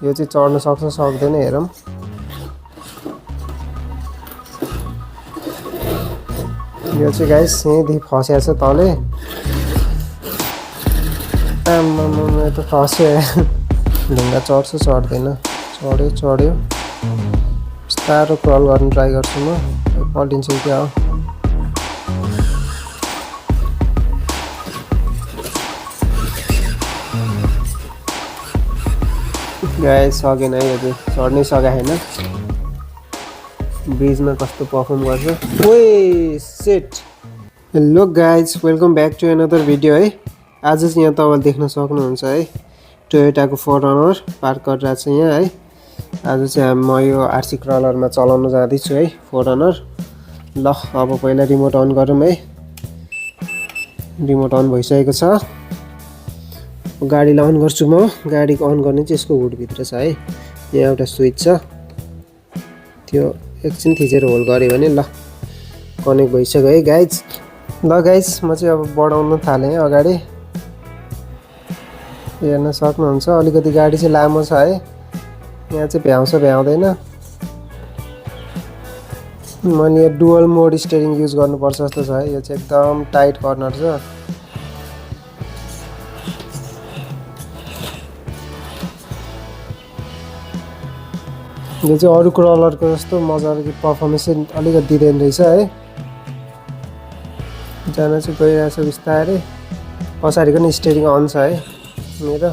यो चाहिँ चढ्न सक्छ सक्दैन हेरौँ। यो चाहिँ गाइस यहीँदेखि फसेको छ तलै। आम्मामा यो त फस्यो। ढुङ्गा चढ्छ चढ्दैन। चढ्यो। बिस्तारो क्रल गर्न ट्राई गर्छु म। पल्टिन्छ कि क्या हो। गाइस सकेन है, यो चाहिँ चढ्नै सकेको छैन। ब्रिजमा कस्तो पर्फर्म गर्छ। ओए सेट। Hello guys, welcome back to another video है। आज चाहिँ यहाँ तपाईँले देख्न सक्नुहुन्छ है, टोयोटाको 4Runner पार्क गरिरहेको छ यहाँ है। आज चाहिँ म यो आरसी क्रलरमा चलाउन जाँदैछु है 4Runner। ल अब पहिला रिमोट अन गरौँ है। रिमोट अन भइसकेको छ। गाडीलाई अन गर्छु म। गाडीको अन गर्ने चाहिँ यसको हुडभित्र छ है। यहाँ एउटा स्विच छ, त्यो एकछिन थिचेर होल्ड गऱ्यो भने ल कनेक्ट भइसक्यो है गाइज। ल गाइज, म चाहिँ अब बढाउन थालेँ अगाडि। हेर्न सक्नुहुन्छ अलिकति गाडी चाहिँ लामो छ है। यहाँ चाहिँ भ्याउँछ भ्याउँदैन। मैले यो डुअल मोड स्टियरिङ युज गर्नुपर्छ जस्तो छ है। यो चाहिँ एकदम टाइट कर्नर छ। यो चाहिँ अरू क्रलरको जस्तो मजाले पर्फर्मेन्स चाहिँ अलिकति दिँदैन रहेछ है। जान चाहिँ गइरहेछ बिस्तारै। पछाडिको नि स्टियरिङ अन छ है मेरो।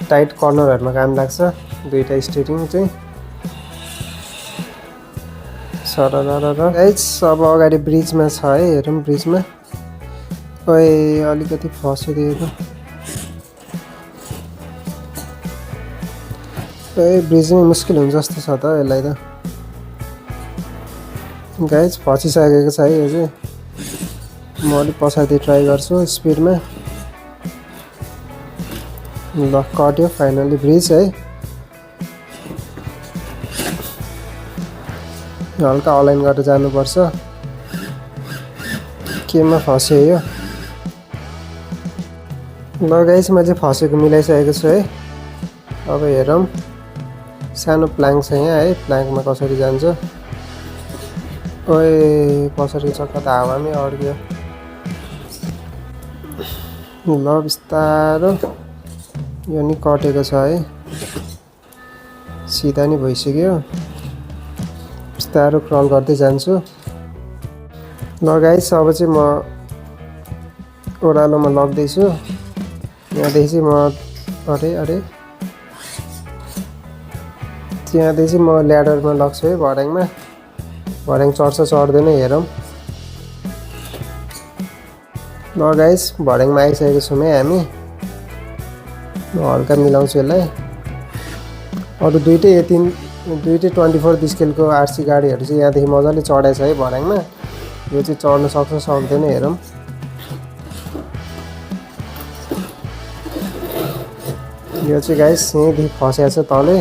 टाइट कर्नरहरूमा काम लाग्छ दुईटा स्टियरिङ चाहिँ। सरर गाइज अब अगाडि ब्रिजमा छ है, हेरौँ ब्रिजमा। ओए अलिकति फसिदिएको। ब्रिजमै मुस्किल हुन्छ जस्तो छ त यसलाई त। गाइज फसिसकेको छ है यो चाहिँ। म अलिक पछाडि ट्राई गर्छु स्पिडमा। ल कट्यो फाइनली ब्रिज है। हल्का अलाइन गरेर जानुपर्छ। केमा फस्यो यो। ल गाइज म चाहिँ फसेको मिलाइसकेको छु है। अब हेरौँ। सानो प्लाङ्क छ यहाँ है, प्लाङ्कमा कसरी जान्छ। ओए पछाडिको चक्का त हावामै अड्क्यो। ल बिस्तारो। यो नि कटेको छ है, सिधा नि भइसक्यो। बिस्तारो क्रल गर्दै जान्छु। ल गाइस अब चाहिँ म ओह्रालोमा लग्दैछु। यहाँदेखि चाहिँ म त्यहाँदेखि चाहिँ म ल्याडरमा लग्छु है भर्याङमा। भर्याङ चढ्छ चढ्दैन हेरौँ। ल गाइस भर्याङमा आइसकेको छौँ है हामी। म हल्का मिलाउँछु यसलाई। अरू दुइटै 24 स्केलको आरसी गाडीहरू चाहिँ यहाँदेखि मजाले चढाएको छ है भर्याङमा। यो चाहिँ चढ्न सक्छ सक्दैन हेरौँ। यो चाहिँ गाइस यहीँदेखि फसेको छ तलै।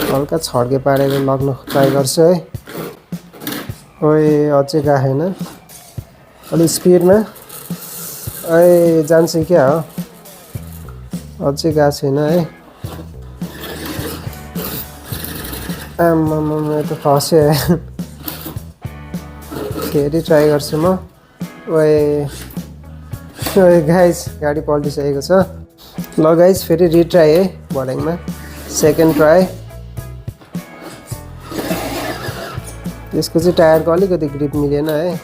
हल्का छड्के पारेर लग्न ट्राई गर्छु है। ओए अझै गएको छैन, अलिक स्पिडमा। ओए जान्छ क्या हो, अझै गएको छैन है। आम्मामा यो त फस्यो। फेरि ट्राई गर्छु म। ओए गाइस गाडी पल्टिसकेको छ। ल गाइस फेरि रिट्राई है भर्याङमा। Second try. यसको चाहिँ टायरको अलिकति ग्रिप मिलेन है।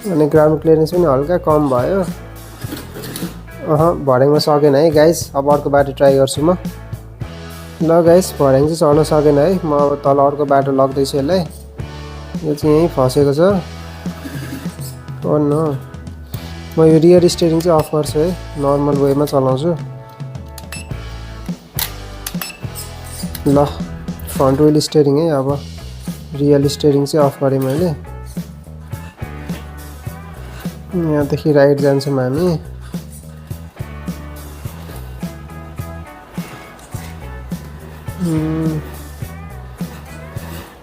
अनि ग्राउन्ड क्लियरेन्स पनि हल्का कम भयो। भर्याङमा सकेन है गाइस। अब अर्को बाटो ट्राई गर्छु म। ल गाइस भर्याङ चाहिँ चढ्न सकेन है। म अब तल अर्को बाटो लग्दैछु यसलाई। यो चाहिँ यहीँ फसेको छ। ओ नो, म यो रियर स्टियरिङ चाहिँ अफ गर्छु है, नर्मल वेमा चलाउँछु। ल फ्रन्ट व्हिल स्टियरिङ है। अब रियल स्टियरिङ चाहिँ अफ गरेँ मैले। यहाँदेखि राइट जान्छौँ हामी।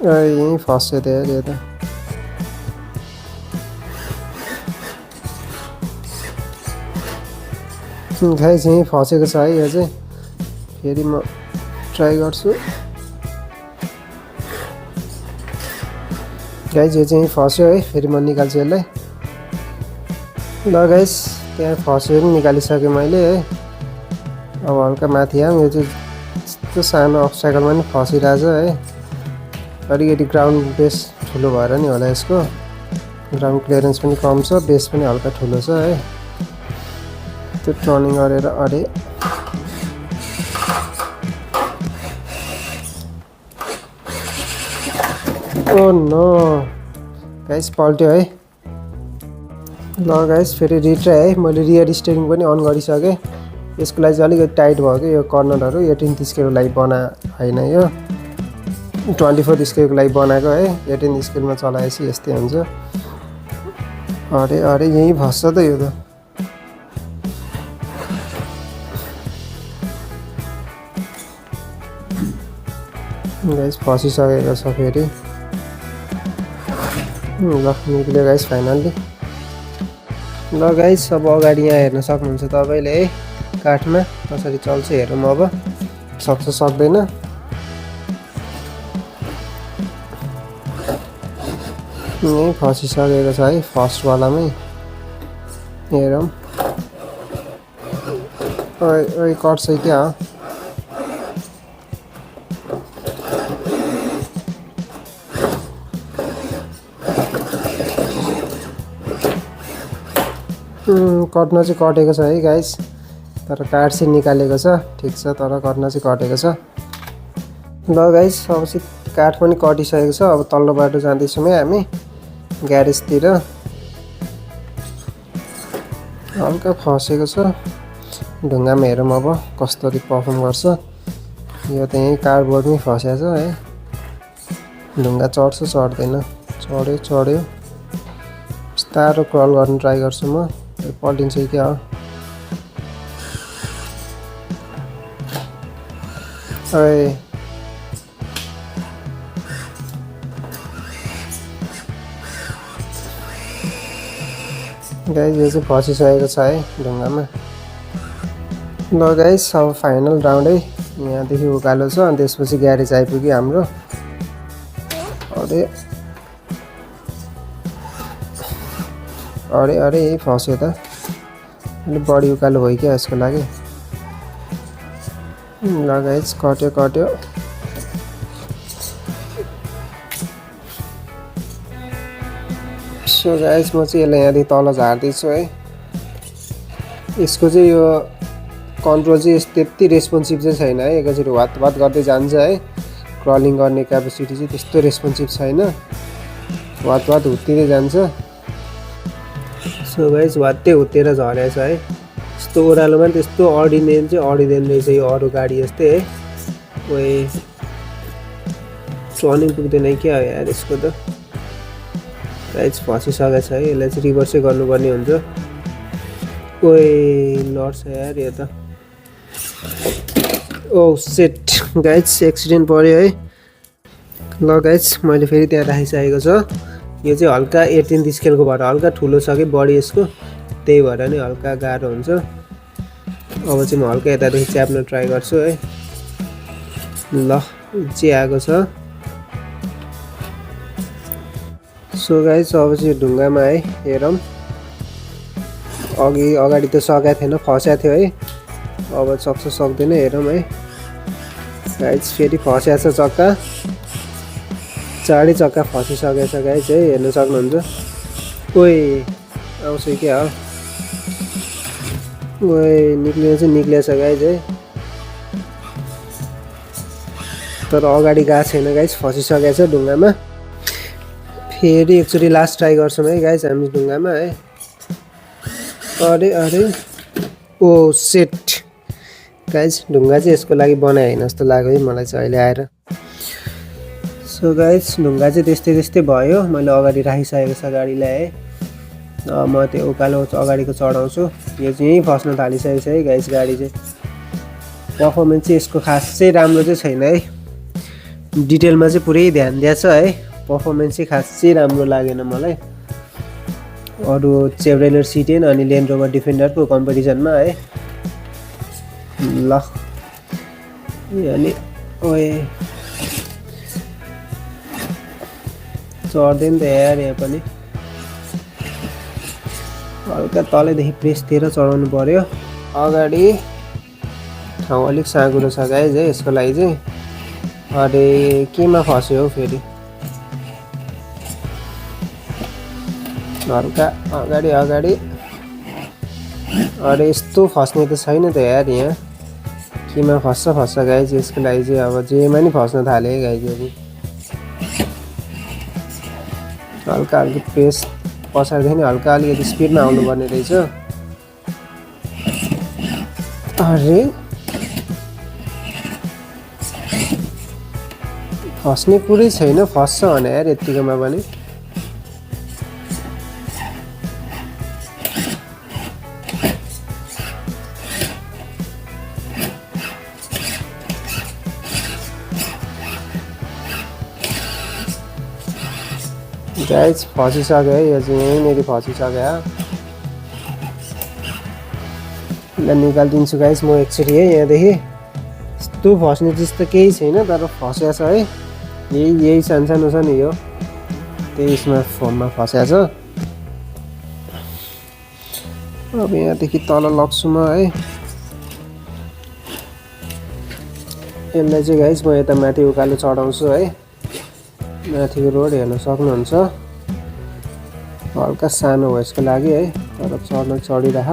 यहीँ फस्यो त यो त। गाइस यहीँ फसेको छ है यो चाहिँ। फेरि म ट्राई गर्छु। गाइस यो चाहिँ फस्यो है, फेरि म निकाल्छु यसलाई। ल गाइस त्यहाँ फस्यो नि, निकालिसकेँ मैले है। अब हल्का माथि आऊँ। यो चाहिँ यस्तो सानो अब्स्ट्याकलमा नि फसिरहेछ है। अलिकति ग्राउन्ड बेस ठुलो भएर नि होला यसको। ग्राउन्ड क्लियरेन्स पनि कम छ, बेस पनि हल्का ठुलो छ है। त्यो टर्निङ गरेर अरे ओ नो गाइस पल्ट्यो है। ल गाइस फेरि रिट्राई है। मैले रियर स्टियरिङ पनि अन गरिसकेँ। यसको लागि चाहिँ अलिकति टाइट भयो कि यो कर्नरहरू 18 स्केलको लागि होइन, यो 24 स्केलको लागि बनाएको है। 18 स्केलमा चलाएपछि यस्तै हुन्छ। अरे अरे यहीँ फस्छ त यो त। गाइस फसिसकेको छ फेरि। ल निक्ल्यो गाइस फाइनल्ली। ल गाइस अब अगाडि यहाँ हेर्न सक्नुहुन्छ तपाईँले है, काठमा कसरी चल्छ हेरौँ अब सक्छ सक्दैन। यहीँ फसिसकेको छ है फर्स्टवालामै। हेरौँ ओइ कट्छ क्या हो। कट्न चाहिँ कटेको छ है गाइस, तर काठ चाहिँ निकालेको छ। ठिक छ, तर कट्न चाहिँ कटेको छ। ल गाइस अब चाहिँ काठ पनि कटिसकेको छ। अब तल्लो बाटो जाँदैछौँ है हामी ग्यारेजतिर। हल्का फसेको छ ढुङ्गामा। हेरौँ अब कसरी पर्फर्म गर्छ। यो त यहीँ कार्डबोर्डमै फसेको छ है। ढुङ्गा चढ्छ चढ्दैन, चढ्यो। बिस्तारो क्रल गर्न ट्राई गर्छु म। पल्टिन्छ क्या हो। ओए गाइस यो चाहिँ फसिसकेको छ है ढुङ्गामा। ल गाइस अब फाइनल राउन्ड है। यहाँदेखि उकालो छ अनि त्यसपछि ग्यारेज आइपुग्यो हाम्रो। अरे अरे अरे यही फस्यो त। अलिक बढी उकालो भयो क्या यसको लागि। ल गाइस कट्यो। सो गाइस म चाहिँ यसलाई यहाँदेखि तल झार्दैछु है। यसको चाहिँ यो कन्ट्रोल चाहिँ त्यति रेस्पोन्सिभ चाहिँ छैन है। एकैचोटि वात गर्दै जान्छ है। क्रलिङ गर्ने क्यापेसिटी चाहिँ त्यस्तो रेस्पोन्सिभ छैन। वात हुत्तिँदै जान्छ। सो गाइस वात्तै हुत्तेर झरेछ है। यस्तो ओह्रालोमा त्यस्तो अडिँदैन रहेछ यो अरू गाडी जस्तै है। ओए टर्निङ पुग्दैन क्या हो यार यसको त। गाइस फसिसकेको छ है। यसलाई चाहिँ रिभर्सै गर्नुपर्ने हुन्छ। ओए लड्छ यार यो त। ओ सेट गाइस एक्सिडेन्ट पर्यो है। ल गाइस मैले फेरि त्यहाँ राखिसकेको छ। यो चाहिँ हल्का 18 स्केलको भएर हल्का ठुलो छ कि बडी यसको, त्यही भएर नि हल्का गाह्रो हुन्छ। अब चाहिँ म हल्का यतादेखि च्याप्न ट्राई गर्छु है। ल चाहिँ आएको छ। सो गाइस अब चाहिँ ढुङ्गामा है हेरौँ। अगाडि त सकेको थिएन, फसेको थियो है। अब सक्छ सक्दैन हेरौँ है। गाइस फेरि फसेको छ चक्का। चाँडै चक्का फसिसकेको छ गाइस है, हेर्न सक्नुहुन्छ। ओए आउँछ क्या हो। ओए निक्लिएछ गाइस है। तर अगाडि गएको छैन गाइस, फसिसकेको छ ढुङ्गामा। फेरि एकचोटि लास्ट ट्राई गर्छौँ है गाइस हामी ढुङ्गामा है। अरे ओ सेट गाइस ढुङ्गा चाहिँ यसको लागि बनाए होइन जस्तो लाग्यो है मलाई चाहिँ अहिले आएर। सो गाइस ढुङ्गा चाहिँ त्यस्तै भयो। मैले अगाडि राखिसकेको छ गाडीलाई है। म त्यो उकालो अगाडिको चढाउँछु। यो चाहिँ यहीँ फस्न थालिसकेको छ है गाइस गाडी चाहिँ। पर्फर्मेन्स चाहिँ यसको खासै राम्रो चाहिँ छैन है। डिटेलमा चाहिँ पुरै ध्यान दिएछ है। पर्फर्मेन्स चाहिँ खासै राम्रो लागेन मलाई। अरू चेभ्रोलेट सिटेन अनि ल्यान्ड रोभर डिफेन्डरको कम्पिटिसनमा है। ल अनि ओए चढ्दैन त यार यहाँ पनि हल्का तलैदेखि प्रेसतिर चढाउनु पर्यो अगाडि ठाउँ अलिक साँघुरो छ गाइज है यसको लागि चाहिँ अरे केमा फस्यो हौ फेरि हल्का अगाडि अगाडि अरे यस्तो फस्ने त छैन त यार यहाँ केमा फस्छ गाइज यसको लागि चाहिँ अब जेमा नि फस्न थाल्यो है गाइजहरू हल्का हल्का प्रेस पछाडिदेखि हल्का अलिकति स्पिडमा आउनुपर्ने रहेछ अरे फस्ने कुरै छैन फस्छ भने यार यत्तिकोमा पनि गाइज फसिसक्यो है यो चाहिँ यहीँनिर फसिसक्यो ल निकालिदिन्छु गाइज म एकचोटि है यहाँदेखि यस्तो फस्ने चिज त केही छैन तर फस्या छ है यही सानो छ नि यो त्यही यसमा फोनमा फस्या छ अब यहाँदेखि तल लग्छु म है यसलाई चाहिँ गाइज म यता माथि उकालो चढाउँछु है माथिको रोड हेर्न सक्नुहुन्छ हल्का सानो हो यसको लागि है तर चढ्न चढिरह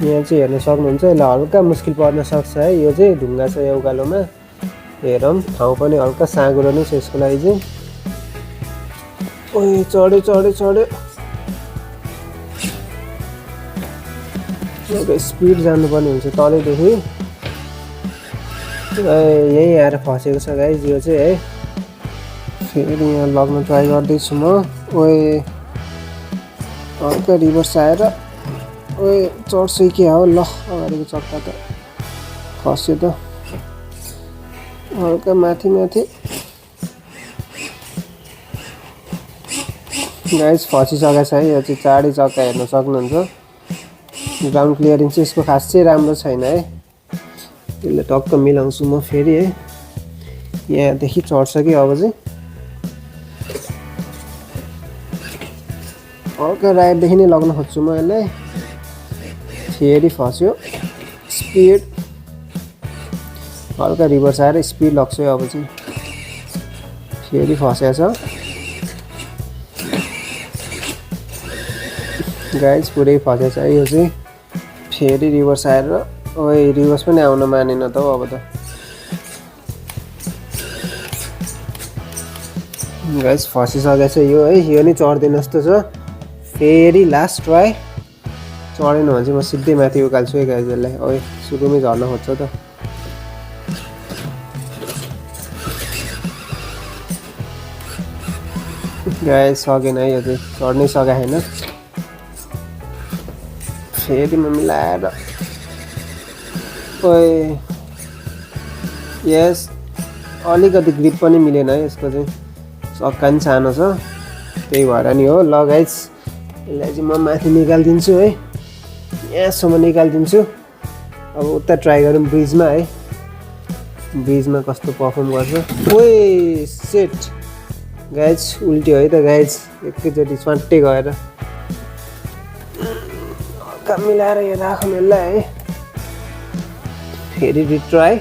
यहाँ चाहिँ हेर्न सक्नुहुन्छ यसलाई हल्का मुस्किल पर्न सक्छ है यो चाहिँ ढुङ्गा छ यो उकालोमा हेरौँ ठाउँ पनि हल्का साँघुरो नै छ यसको लागि चाहिँ ओए चढ्यो एउटा स्पिड जानुपर्ने हुन्छ तलैदेखि यहीँ आएर फसेको छ गाइज यो चाहिँ है फेरि यहाँ लग्न ट्राई गर्दैछु म ओए हल्का रिभर्स आएर ओए चढ्छु के हो ल अगाडिको चक्का त खस्यो त हल्का माथि गाइज फसिसकेको छ है यो चाहिँ चाँडै चक्का हेर्न सक्नुहुन्छ ग्राउन्ड क्लियरेन्स चाहिँ यसको खास चाहिँ राम्रो छैन है त्यसले टक्क मिलाउँछु म फेरि है यहाँदेखि चढ्छ कि अब चाहिँ हल्का राइटदेखि नै लग्न खोज्छु म यसलाई फेरि फस्यो स्पिड हल्का रिभर्स आएर स्पिड लग्छु अब चाहिँ फेरि फस्या छ गाइज पुरै फस्या छ यो चाहिँ फेरि रिभर्स आएर ओए रिभर्स पनि आउन मानेन त अब त गाइज फसिसकेको छ यो है यो नै चढ्दैन जस्तो छ फेरि लास्ट ट्राई चढेन भने चाहिँ म सिधै माथि उकाल्छु है गाइज यसलाई ओए सुरुमै झर्न खोज्छ त गाइज सकेन है यो चाहिँ चढ्नै सके छैन फेरि म मिलाएर ओए यस अलिकति ग्रिप पनि मिलेन है यसको चाहिँ चक्का नि सानो छ त्यही भएर नि हो ल गाइज यसलाई चाहिँ म माथि निकालिदिन्छु है यहाँसम्म निकालिदिन्छु अब उता ट्राई गरौँ ब्रिजमा है ब्रिजमा कस्तो पर्फर्म गर्छ ओए सेट गाइज उल्ट्यो है त गाइज एकैचोटि स्वाट्टै गएर हल्का मिलाएर यो राखौँ यसलाई है फेरि रिट्राई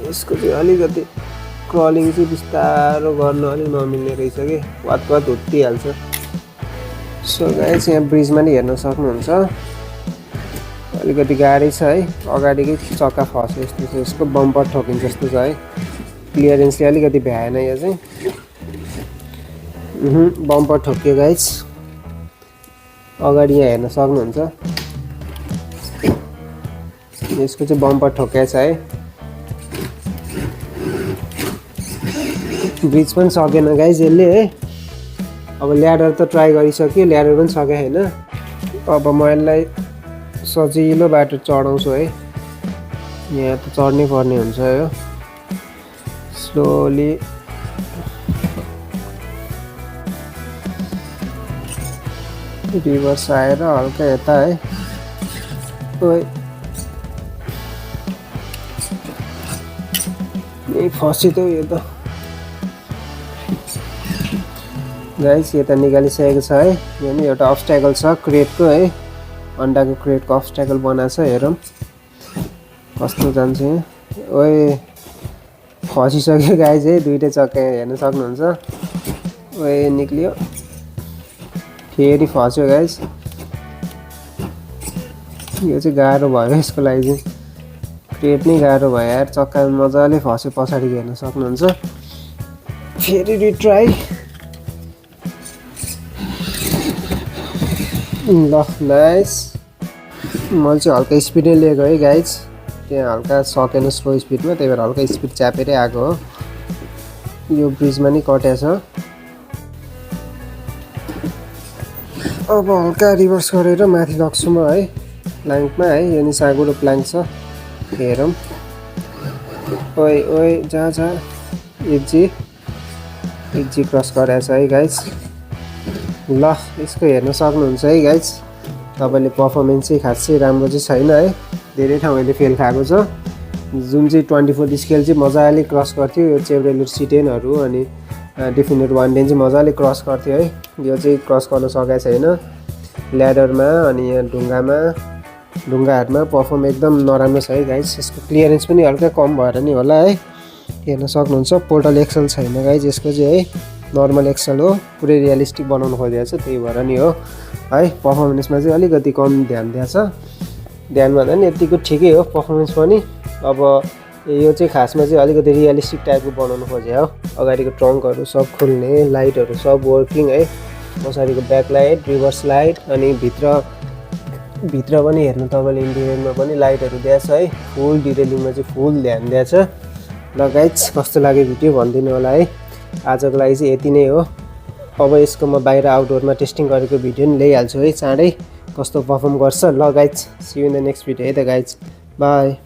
यसको चाहिँ अलिकति क्रलिङ चाहिँ बिस्तारो गर्नु अलिक नमिल्ने रहेछ कि वात हुत्तिहाल्छ सो गाइस यहाँ ब्रिजमा नि हेर्न सक्नुहुन्छ अलिकति गाडी छ है अगाडिकै चक्का फस्यो यस्तो छ यसको बम्पर ठोकिन्छ जस्तो छ है क्लियरेन्सले अलिकति भ्याएन यो चाहिँ बम्पर ठोक्यो गाइस अगाडि यहाँ हेर्न सक्नुहुन्छ यसको चाहिँ बम्पर ठोकेको छ है ब्रिज पनि सकेन गाइस यसले है अब ल्याडर त ट्राई गरिसक्यो ल्याडर पनि सके हैन अब म यसलाई सजिलो बाटो चढाउँछु है यहाँ त चढ्नै पर्ने हुन्छ यो स्लोली रिभर्स आएर हल्का यता है ओइ यही फस्यो त यो त गाइस। यो त निकालिसकेको छ है। यो नि एउटा अब्स्ट्याकल छ क्रेटको है, अन्डाको क्रेटको अब्स्ट्याकल बनाएको छ। हेरौँ कस्तो जान्छ यहाँ। ओए फसिसक्यो गाइस है, दुईटै चक्का हेर्न सक्नुहुन्छ। ओए निक्लियो, फेरि फस्यो गाइस। यो चाहिँ गाह्रो भयो यसको लागि चाहिँ, क्रेट नै गाह्रो भयो यार। चक्का मजाले फस्यो, पछाडि हेर्न सक्नुहुन्छ। फेरि रिट्राई। ल नाइस। मैले चाहिँ हल्का स्पिडै लिएको है गाइज, त्यहाँ हल्का सकेन स्लो स्पिडमा, त्यही भएर हल्का स्पिड च्यापेरै आएको हो। यो ब्रिजमा नि कट्याछ। अब हल्का रिभर्स गरेर माथि लग्छु म है, प्लाङ्कमा है। यो नि साँगुरो प्लाङ्क छ। हेरौँ। ओइ ओइ जा जा, इजी क्रस गरेको छ है गाइज। ल यसको हेर्न सक्नुहुन्छ है गाइज। तपाईँले पर्फर्मेन्स चाहिँ खासै राम्रो चाहिँ छैन है, धेरै ठाउँहरूले फेल खाएको छ। जुन चाहिँ 24 स्केल चाहिँ मजाले क्रस गर्थ्यो यो चेभ्रोलेट C10हरू अनि डिफिनेट 110 चाहिँ मजाले क्रस गर्थ्यो है। यो चाहिँ क्रस गर्न सकेको छैन ल्याडरमा अनि यहाँ ढुङ्गाहरूमा पर्फर्म एकदम नराम्रो छ है गाइज। यसको क्लियरेन्स पनि हल्का कम भएर नि होला है, हेर्न सक्नुहुन्छ। पोर्टल एक्सल छैन गाइज यसको चाहिँ है, नर्मल एक्सल हो। पुरै रियलिस्टिक बनाउनु खोजेको छ, त्यही भएर नि हो है। पर्फर्मेन्समा चाहिँ अलिकति कम ध्यान दिएको छ। ध्यान भन्दा नि यतिको ठिकै हो पर्फर्मेन्स पनि। अब यो चाहिँ खासमा चाहिँ अलिकति रियलिस्टिक टाइपको बनाउनु खोजेको हो। अगाडिको ट्रङ्कहरू सब खुल्ने, लाइटहरू सब वर्किङ है, पछाडिको ब्याक लाइट, रिभर्स लाइट अनि भित्र पनि हेर्नु तपाईँले इन्टिरियरमा पनि लाइटहरू दिएको छ है। फुल डिटेलिङमा चाहिँ फुल ध्यान दिएको छ। ल गाइज कस्तो लाग्यो भिडियो भनिदिनु होला है। आजको लागि चाहिँ यति नै हो। अब यसको म बाहिर आउटडोरमा टेस्टिङ गरेको भिडियो नि ल्याइहाल्छु है चाँडै, कस्तो पर्फर्म गर्छ। ल guys see you in the next video है त गाइज, बाई।